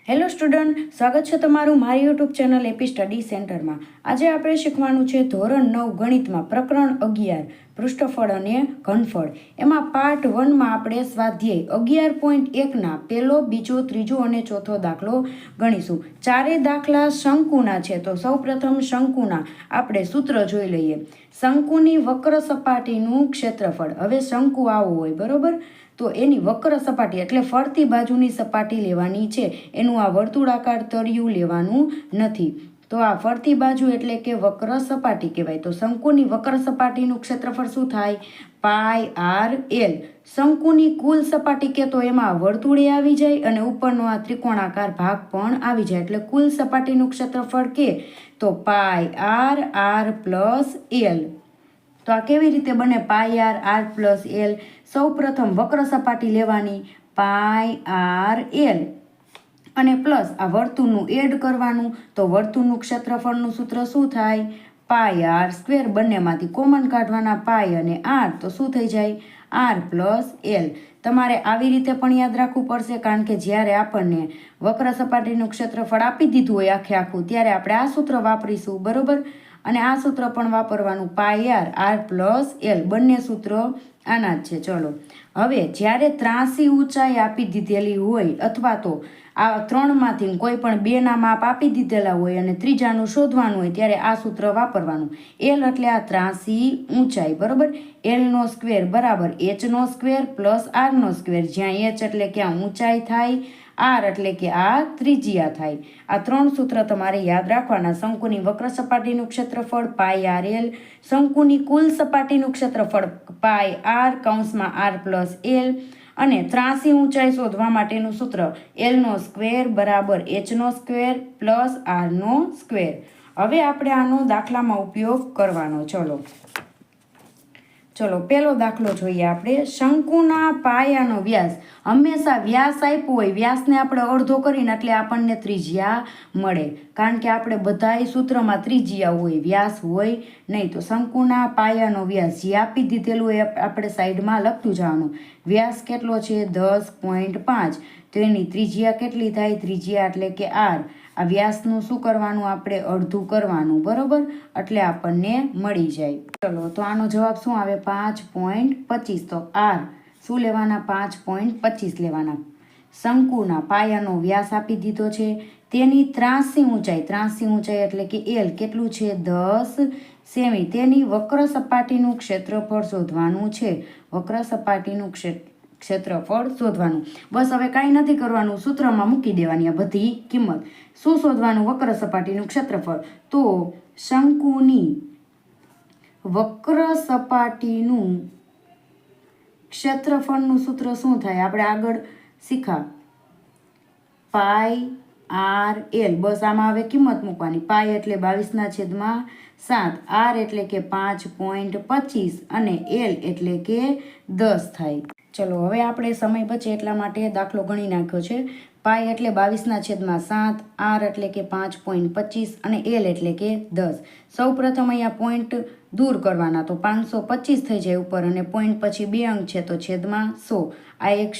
Hello student, સ્વાગત છે તમારું મારી યુટ્યુબ ચેનલ એપી સ્ટડી સેન્ટરમાં. આજે આપણે શીખવાનું છે ધોરણ 9 ગણિતમાં પ્રકરણ 11 પૃષ્ઠફળ અને ઘનફળ. એમાં પાર્ટ 1માં આપણે સ્વાધ્યાય 11.1ના પહેલો, બીજો, ત્રીજો અને ચોથો દાખલો ગણીશું. ચારેય દાખલા શંકુના છે. તો સૌપ્રથમ શંકુના આપણે સૂત્ર જોઈ લઈએ. શંકુની વક્ર સપાટીનું ક્ષેત્રફળ. હવે શંકુ આવો હોય, બરોબર, તો એની વક્ર સપાટી એટલે ફરતી બાજુની સપાટી લેવાની છે. એનું આ વર્તુળાકાર તળિયું લેવાનું નથી. તો આ ફરતી બાજુ એટલે કે વક્ર સપાટી કહેવાય. તો શંકુની વક્ર સપાટીનું ક્ષેત્રફળ શું થાય? Pi R L. શંકુની કુલ સપાટી કે તો એમાં વર્તુળે આવી જાય અને ઉપરનો આ ત્રિકોણાકાર ભાગ પણ આવી જાય. એટલે કુલ સપાટીનું ક્ષેત્રફળ કે તો પાઈ આર આર પ્લસ એલ. તો આ કેવી રીતે બને? પાઈ આર આર પ્લસ એલ. સૌ પ્રથમ વક્ર સપાટી લેવાની પાઈ આર એલ અને પ્લસ આ વર્તુળનું એડ કરવાનું. તો વર્તુળનું ક્ષેત્રફળનું સૂત્ર શું થાય? Pi r square. બંનેમાંથી કોમન કાઢવાના પાઈ અને આર, તો શું થઈ જાય? R plus l. તમારે આવી રીતે પણ યાદ રાખવું પડશે, કારણ કે જ્યારે આપણને વક્ર સપાટીનું ક્ષેત્રફળ આપી દીધું હોય આખે આખું, ત્યારે આપણે આ સૂત્ર વાપરીશું, બરોબર. અને આ સૂત્ર પણ વાપરવાનું, પાઈ આર આર પ્લસ એલ. બંને સૂત્રો આના જ છે. ચલો, હવે જ્યારે ત્રાસી ઊંચાઈ આપી દીધેલી હોય અથવા તો આ ત્રણમાંથી કોઈ પણ બેના માપ આપી દીધેલા હોય અને ત્રીજાનું શોધવાનું હોય, ત્યારે આ સૂત્ર વાપરવાનું. એલ એટલે આ ત્રાસી ઊંચાઈ, બરોબર. એલનો સ્ક્વેર બરાબર એચનો સ્ક્વેર પ્લસ આરનો સ્ક્વેર, જ્યાં એચ એટલે કે આ ઊંચાઈ થાય, આર એટલે કે આ ત્રિજ્યા થાય. આ ત્રણ સૂત્ર તમારે યાદ રાખવાના. શંકુની વક્ર સપાટીનું ક્ષેત્રફળ પાઈ આર એલ, શંકુની કુલ સપાટીનું ક્ષેત્રફળ પાઈ આર કૌંસમાં આર પ્લસ એલ, અને ત્રાસી ઊંચાઈ શોધવા માટેનું સૂત્ર એલનો સ્ક્વેર બરાબર એચનો સ્ક્વેર પ્લસ આરનો સ્ક્વેર. હવે આપણે આનો દાખલામાં ઉપયોગ કરવાનો. ચલો પહેલો દાખલો જોઈએ આપણે. શંકુના પાયાનો વ્યાસ. હંમેશા વ્યાસ આપ્યો હોય, વ્યાસને આપણે અડધો કરીને એટલે આપણને ત્રિજ્યા મળે, કારણ કે આપણે બધાય સૂત્રમાં ત્રિજ્યા હોય, વ્યાસ હોય નહીં. તો શંકુના પાયાનો વ્યાસ જે આપી દીધેલું હોય આપણે સાઈડમાં લખતું જવાનું. વ્યાસ કેટલો છે? 10.5. તો એની ત્રિજ્યા કેટલી થાય? ત્રિજ્યા એટલે કે આર. આ વ્યાસનું શું કરવાનું? આપણે અડધું કરવાનું, બરોબર, એટલે આપણને મળી જાય. ચલો, તો આનો જવાબ શું આવે? 5.25. તો આર શું લેવાના? 5.25 લેવાના. શંકુના પાયાનો વ્યાસ આપી દીધો છે. તેની ત્રાસી ઊંચાઈ એટલે કે એલ કેટલું છે? 10 સેમી. તેની વક્ર સપાટીનું ક્ષેત્રફળ શોધવાનું છે. વક્ર સપાટીનું ક્ષેત્રફળ શોધવાનું. બસ, હવે કાંઈ નથી કરવાનું, સૂત્રમાં મૂકી દેવાની આ બધી કિંમત. શું શોધવાનું? વક્ર સપાટીનું ક્ષેત્રફળ. તો શંકુની વક્ર સપાટીનું ક્ષેત્રફળનું સૂત્ર શું થાય? આપણે આગળ શીખા પાઈ આર એલ. બસ આમાં હવે કિંમત મૂકવાની. પાઈ એટલે 22/7, આર એટલે કે 5.25 અને એલ એટલે કે 10 થાય. ચલો, હવે આપણે સમય બચે એટલા માટે દાખલો ગણી નાખ્યો છે. પાઈ એટલે 22/7, આર એટલે કે 5.25 અને એલ એટલે કે 10. સૌ પ્રથમ અહીંયા પોઈન્ટ દૂર કરવાના. તો 525 થઈ જાય ઉપર, અને પોઈન્ટ પછી 2 અંક છે તો છેદમાં 100. આ 1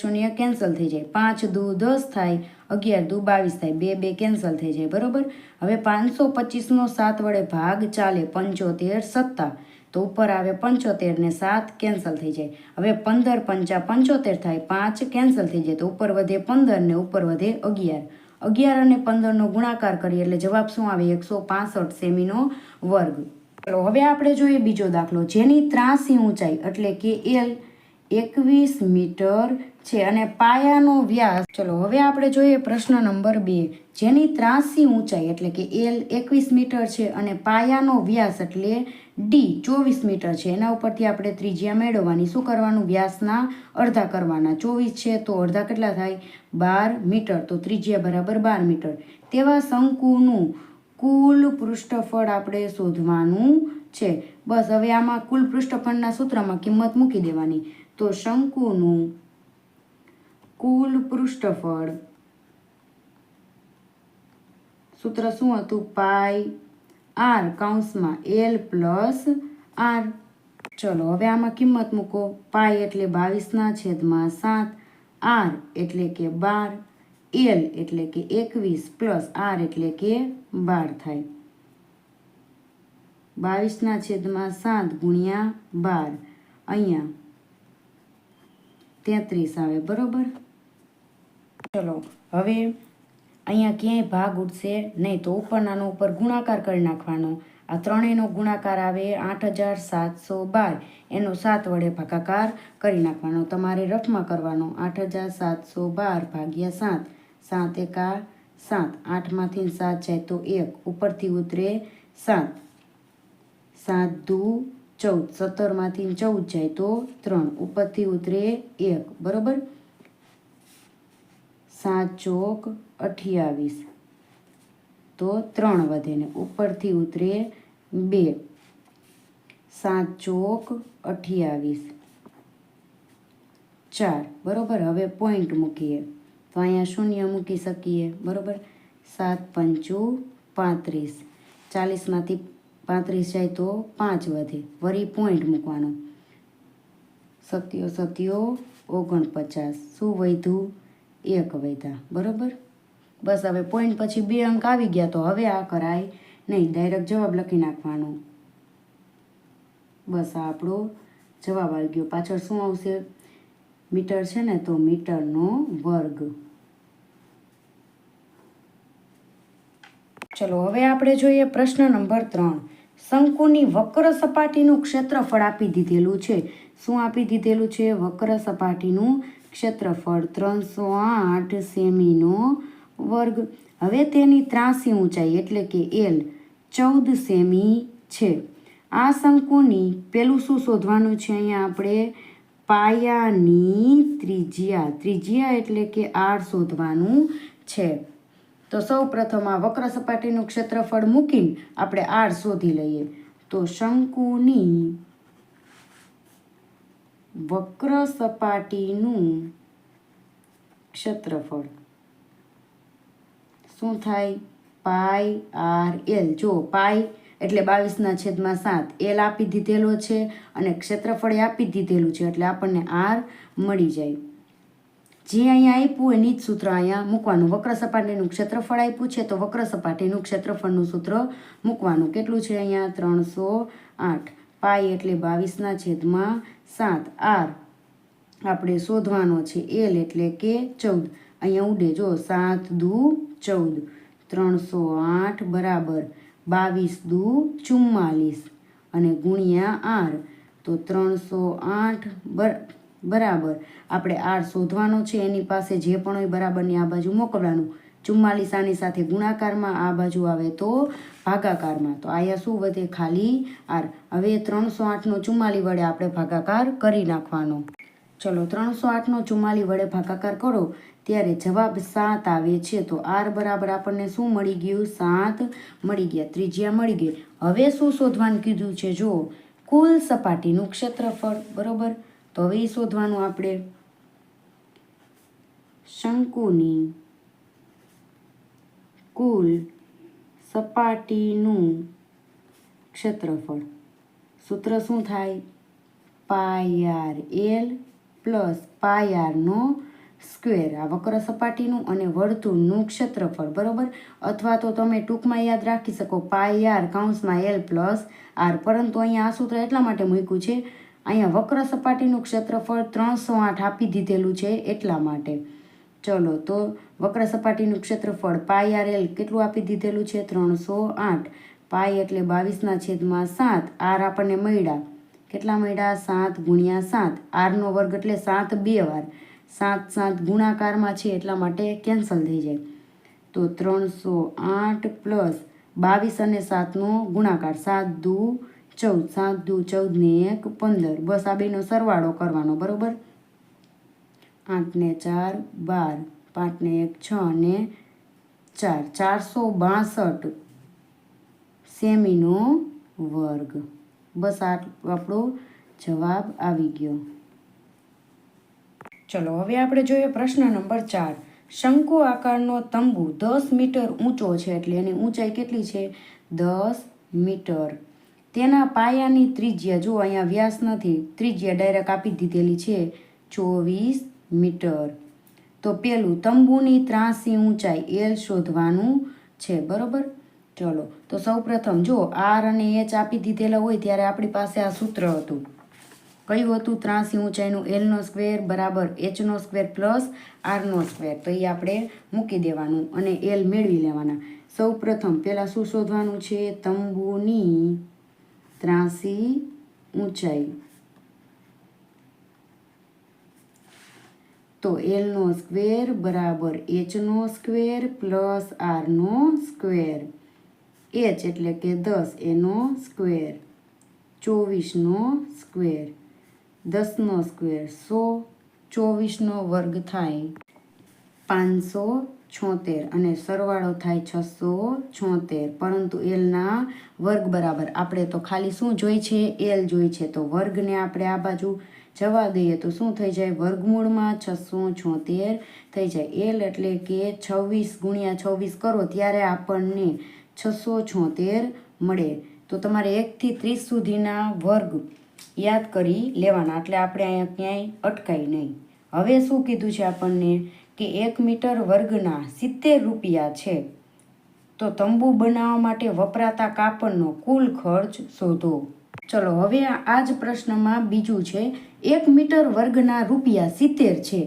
0 કેન્સલ થઈ જાય. 5 દુ 10 થાય, 11 દુ 22 થાય, 2 2 કેન્સલ થઈ જાય, બરોબર. હવે 525નો 7 વડે ભાગ ચાલે. 75 સત્તા, તો ઉપર આવે 75 ને 7 કેન્સલ થઈ જાય. હવે 15 પંચા 75 થાય, 5 કેન્સલ થઈ જાય, તો ઉપર વધે 15 ને ઉપર વધે 11. 11 અને 15નો ગુણાકાર કરીએ એટલે જવાબ શું આવે? 165 સેમીનો વર્ગ. ચલો, હવે આપણે જોઈએ બીજો દાખલો. જેની ત્રાસી ઊંચાઈ એટલે કે એલ 21 મીટર છે અને પાયાનો વ્યાસ. ચલો, હવે આપણે જોઈએ પ્રશ્ન નંબર 2. જેની ત્રાસી ઊંચાઈ એટલે કે એલ 21 મીટર છે અને પાયાનો વ્યાસ એટલે ડી 24 મીટર છે. એના ઉપરથી આપણે ત્રિજ્યા મેળવવાની. શું કરવાનું? વ્યાસના અડધા કરવાના. 24 છે તો અડધા કેટલા થાય? 12 મીટર. તો ત્રિજ્યા બરાબર 12 મીટર. તેવા શંકુનું કુલ પૃષ્ઠફળ આપણે શોધવાનું છે. બસ, હવે આમાં કુલ પૃષ્ઠફળના સૂત્રમાં કિંમત મૂકી દેવાની. તો શંકુનું કુલ પૃષ્ઠફળ સૂત્ર શું હતું? પાઈ આર કૌંસમાં એલ પ્લસ આર. ચલો, હવે આમાં કિંમત મૂકો. પાઈ એટલે 22/7, આર એટલે કે 12, એલ એટલે કે 21 પ્લસ આર એટલે કે 12 થાય. 22/7 ગુણ્યા 12 અહીંયા 33 આવે. બરોબર. ચલો હવે અહીંયા ક્યાંય ભાગ ઉઠશે નહીં, તો ઉપરનાનો ઉપર ગુણાકાર કરી નાખવાનો. આ ત્રણેયનો ગુણાકાર આવે 8712, એનો 7 વડે ભાગાકાર કરી નાખવાનો. તમારે રફમાં કરવાનો. 8712 ભાગ્યા 7, 7 એકા 7, 8માંથી 7 જાય તો 1, ઉપરથી ઉતરે 7, 7 દુ 14, 17માંથી 14 જાય તો 3, ઉપરથી ઉતરે 1. બરોબર. 7 ચોક 28 તો 3 વધે ને ઉપરથી ઉતરે 2. 7 ચોક 28 4. બરોબર. હવે પોઈન્ટ મૂકીએ તો અહીંયા શૂન્ય મૂકી શકીએ. બરોબર. 7 પંચું 35, 40માંથી 35 જાય તો 5 વધે, વળી પોઈન્ટ મૂકવાનો. 7 7 49. શું વધ્યું? 1 વધ્યા. બરોબર. બસ હવે પોઈન્ટ પછી 2 અંક આવી ગયા, તો હવે આ કરાય નહીં, ડાયરેક્ટ જવાબ લખી નાખવાનો. બસ આ આપણો જવાબ આવી ગયો. પાછળ શું આવશે? મીટર છે ને, તો મીટરનો વર્ગ. ચલો હવે આપણે જોઈએ પ્રશ્ન નંબર 3. શંકુની વક્ર સપાટીનું ક્ષેત્રફળ આપી દીધેલું છે. શું આપી દીધેલું છે? વક્ર સપાટીનું ક્ષેત્રફળ 308 સેમીનો વર્ગ. હવે તેની ત્રાસી ઊંચાઈ એટલે કે એલ 14 સેમી છે. આ શંકુની પેલું શું શોધવાનું છે? અહીંયા આપણે પાયાની ત્રિજ્યા એટલે કે આર શોધવાનું છે. તો સૌ પ્રથમ આ વક્ર સપાટીનું ક્ષેત્રફળ મૂકીને આપણે આર શોધી લઈએ. તો શંકુની વક્ર સપાટીનું ક્ષેત્રફળ શું થાય? Pi R L. જો પાઈ એટલે 22/7, એલ આપી દીધેલો છે અને ક્ષેત્રફળ આપી દીધેલું છે, એટલે આપણને આર મળી જાય. જે અહીંયા આપ્યું હોય એ જ સૂત્ર અહીંયા મૂકવાનું. વક્ર સપાટીનું ક્ષેત્રફળ આપ્યું છે તો વક્ર સપાટીનું ક્ષેત્રફળનું સૂત્ર મૂકવાનું. કેટલું છે અહીંયા? 308. પાઈ એટલે 22/7. આર આપણે શોધવાનો છે. એલ એટલે કે 14. અહીંયા ઉડે જો 7 દુ 14, 308 બરાબર 22 દુ 44 અને ગુણ્યા આર, તો 308 બરાબર આપણે આર શોધવાનો છે. એની પાસે જે પણ હોય બરાબરની આ બાજુ મોકલવાનું. 44 આની સાથે ગુણાકારમાં, આ બાજુ આવે તો ભાગાકારમાં. તો અહીંયા શું વધે? ખાલી આર. હવે 308નો 44 વડે આપણે ભાગાકાર કરી નાખવાનો. ચલો 308નો 44 વડે ભાગાકાર કરો ત્યારે જવાબ 7 આવે છે. તો આર બરાબર આપણને શું મળી ગયું? 7 મળી ગયા. ત્રિજ્યા મળી ગઈ. હવે શું શોધવાનું કીધું છે? જો કુલ સપાટીનું ક્ષેત્રફળ. બરોબર. તો હવે એ શોધવાનું આપણે. શંકુની કુલ સપાટીનું ક્ષેત્રફળ. સૂત્ર શું થાય? Pi R L plus pi આરનો સ્ક્વેર. આ વક્ર સપાટીનું અને વર્તુળનું ક્ષેત્રફળ. બરોબર. અથવા તો તમે ટૂંકમાં યાદ રાખી શકો પાઈ આર કૌંસમાં એલ પ્લસ આર. પરંતુ અહીંયા આ સૂત્ર એટલા માટે મૂક્યું છે, અહીંયા વક્ર સપાટીનું ક્ષેત્રફળ 308 આપી દીધેલું છે એટલા માટે. ચલો તો વક્ર સપાટીનું ક્ષેત્રફળ પાઈ આર એલ કેટલું આપી દીધેલું છે? 308. પાઈ એટલે 22/7. આર આપણને મળ્યા. કેટલા મળ્યા? 7 ગુણ્યા 7. આરનો વર્ગ એટલે 7 2 વાર. 7 7 ગુણાકારમાં છે એટલા માટે કેન્સલ થઈ જાય. તો 308 પ્લસ 22 અને 7નો ગુણાકાર. 7 દુ 14, 7 દુ 14 ને 1 15. બસ આ બેનો સરવાળો કરવાનો. બરોબર. 8 ને 4 12, 5 ને 1 6 ને 4, 462 સેમીનો વર્ગ. બસ આ આપણો જવાબ આવી ગયો. ચલો હવે આપણે જોઈએ પ્રશ્ન નંબર 4. શંકુ આકારનો તંબુ 10 મીટર ઊંચો છે, એટલે એની ઊંચાઈ કેટલી છે? 10 મીટર. તેના પાયાની ત્રિજ્યા, જો અહીંયા વ્યાસ નથી, ત્રિજ્યા ડાયરેક્ટ આપી દીધેલી છે 24 મીટર. તો પેલું તંબુની ત્રાસી ઊંચાઈ એલ શોધવાનું છે, બરોબર. ચલો તો સૌપ્રથમ જો આર અને એચ આપી દીધેલા હોય ત્યારે આપણી પાસે આ સૂત્ર હતું. કયું હતું? ત્રાસી ઊંચાઈનું એલનો સ્ક્વેર બરાબર એચનો સ્ક્વેર પ્લસ આરનો સ્ક્વેર. તો એ આપણે મૂકી દેવાનું અને એલ મેળવી લેવાના. સૌપ્રથમ પહેલાં શું શોધવાનું છે? તંબુની ત્રાસી ઊંચાઈ. તો એલનો સ્ક્વેર બરાબર એચનો સ્ક્વેર પ્લસ આરનો સ્ક્વેર. એચ એટલે કે 10 એનો સ્ક્વેર, 24નો સ્ક્વેર, 10નો સ્ક્વેર 100, 24નો વર્ગ થાય 576 અને સરવાળો થાય 676. પરંતુ એલના વર્ગ બરાબર આપણે તો ખાલી શું જોઈ છે? એલ જોઈ છે. તો વર્ગને આપણે આ બાજુ જવા દઈએ તો શું થઈ જાય? વર્ગમૂળમાં 676 થઈ જાય. એલ એટલે કે 26 ગુણ્યા 26 કરો ત્યારે આપણને 676 મળે. તો તમારે 1 થી 30 સુધીના વર્ગ યાદ કરી લેવાના, એટલે આપણે અહીંયા ક્યાંય અટકાય નહીં. હવે શું કીધું છે આપણને કે 1 મીટર વર્ગના 70 રૂપિયા છે. તો તંબુ બનાવવા માટે વપરાતા કાપડનો કુલ ખર્ચ શોધો. ચલો હવે આ જ પ્રશ્નમાં બીજું છે. 1 મીટર વર્ગના રૂપિયા 70 છે.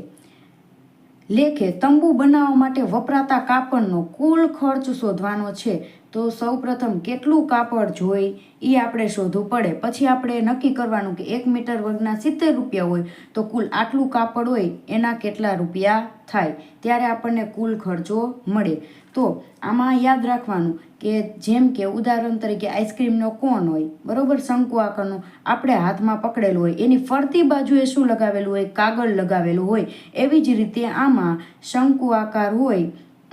લેખે તંબુ બનાવવા માટે વપરાતા કાપડનો કુલ ખર્ચ શોધવાનો છે. તો સૌપ્રથમ કેટલું કાપડ જોઈ એ આપણે શોધવું પડે. પછી આપણે નક્કી કરવાનું કે 1 મીટર વર્ગના 70 રૂપિયા હોય તો કુલ આટલું કાપડ હોય એના કેટલા રૂપિયા થાય, ત્યારે આપણને કુલ ખર્ચો મળે. તો આમાં યાદ રાખવાનું કે જેમ કે ઉદાહરણ તરીકે આઈસ્ક્રીમનો કોન હોય, બરોબર, શંકુ આકારનો, આપણે હાથમાં પકડેલું હોય, એની ફરતી બાજુએ શું લગાવેલું હોય? કાગળ લગાવેલું હોય. એવી જ રીતે આમાં શંકુ આકાર હોય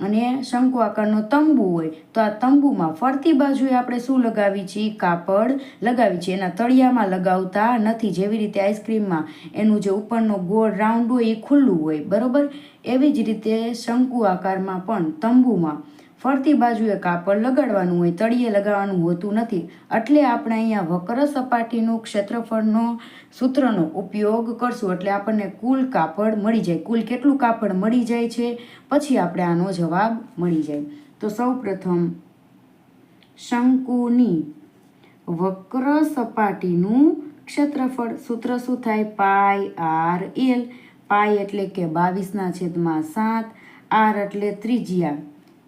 અને શંકુ આકારનો તંબુ હોય. તો આ તંબુમાં ફરતી બાજુએ આપણે શું લગાવી છીએ? કાપડ લગાવી છીએ. એના તળિયામાં લગાવતા નથી. જેવી રીતે આઈસ્ક્રીમમાં એનું જે ઉપરનો ગોળ રાઉન્ડ હોય એ ખુલ્લું હોય, બરોબર. એવી જ રીતે શંકુ આકારમાં પણ તંબુમાં ફરતી બાજુએ કાપડ લગાડવાનું હોય, તળિયે લગાવવાનું હોતું નથી. એટલે આપણે અહીંયા વક્ર સપાટીનું ક્ષેત્રફળનો સૂત્રનો ઉપયોગ કરશું. એટલે આપણને કુલ કાપડ મળી જાય. કુલ કેટલું કાપડ મળી જાય છે પછી આપણે આનો જવાબ મળી જાય. તો સૌપ્રથમ શંકુની વક્ર સપાટીનું ક્ષેત્રફળ. સૂત્ર શું થાય? Pi R L. પાઈ એટલે કે 22/7, આર એટલે ત્રિજ્યા.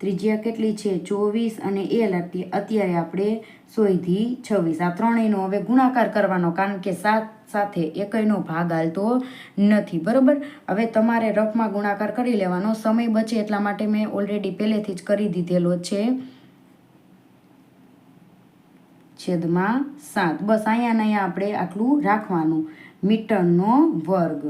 ત્રિજ્યા કેટલી છે? 24 અને એલ અત્યારે આપણે શોધી 26. આ ત્રણેયનો હવે ગુણાકાર કરવાનો, કારણ કે 7 સાથે એકયનો ભાગ હાલતો નથી, બરોબર. હવે તમારે રફમાં ગુણાકાર કરી લેવાનો, સમય બચે એટલા માટે મેં ઓલરેડી પહેલેથી જ કરી દીધેલો છે. છેદમાં 7. બસ અહીંયા આપણે આટલું રાખવાનું. મીટરનો વર્ગ.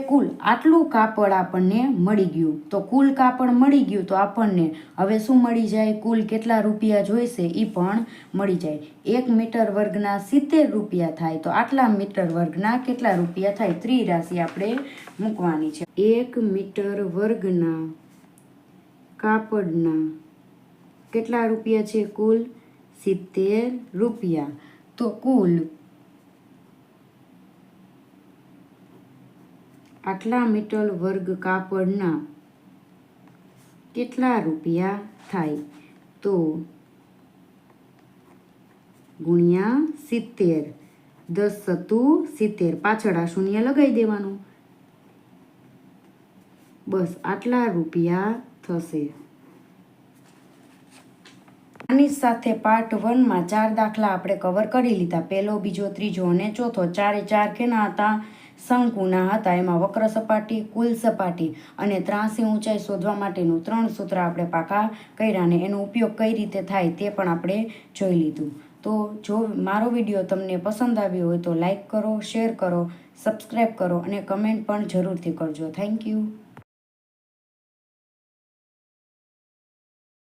કુલ આટલું કાપડ આપણને મળી ગયું. તો કુલ કાપડ મળી ગયું તો આપણને હવે શું મળી જાય? કુલ કેટલા રૂપિયા જોઈશે એ પણ મળી જાય. 1 મીટર વર્ગના 70 રૂપિયા થાય. તો આટલા મીટર વર્ગના કેટલા રૂપિયા થાય? ત્રિરાશિ આપણે મૂકવાની છે. 1 મીટર વર્ગના કાપડના કેટલા રૂપિયા છે? કુલ 70 રૂપિયા. તો કુલ આટલા મીટર વર્ગ કાપડના કેટલા રૂપિયા થાય? તો ગુણ્યા 70. 10 × 70. પાછળ આ શૂન્ય લગાવી દેવાનું. બસ આટલા રૂપિયા થશે. આની સાથે પાર્ટ 1માં 4 દાખલા આપણે કવર કરી લીધા. પહેલો, બીજો, ત્રીજો અને ચોથો. 4 કેના હતા? શંકુના હતા. એમાં વક્ર સપાટી, કુલ સપાટી અને ત્રાસી ઊંચાઈ શોધવા માટેનું 3 સૂત્ર આપણે પાકા કર્યા અને એનો ઉપયોગ કઈ રીતે થાય તે પણ આપણે જોઈ લીધું. તો જો મારો વિડીયો તમને પસંદ આવ્યો હોય તો લાઈક કરો, શેર કરો, સબસ્ક્રાઈબ કરો અને કમેન્ટ પણ જરૂરથી કરજો. Thank you.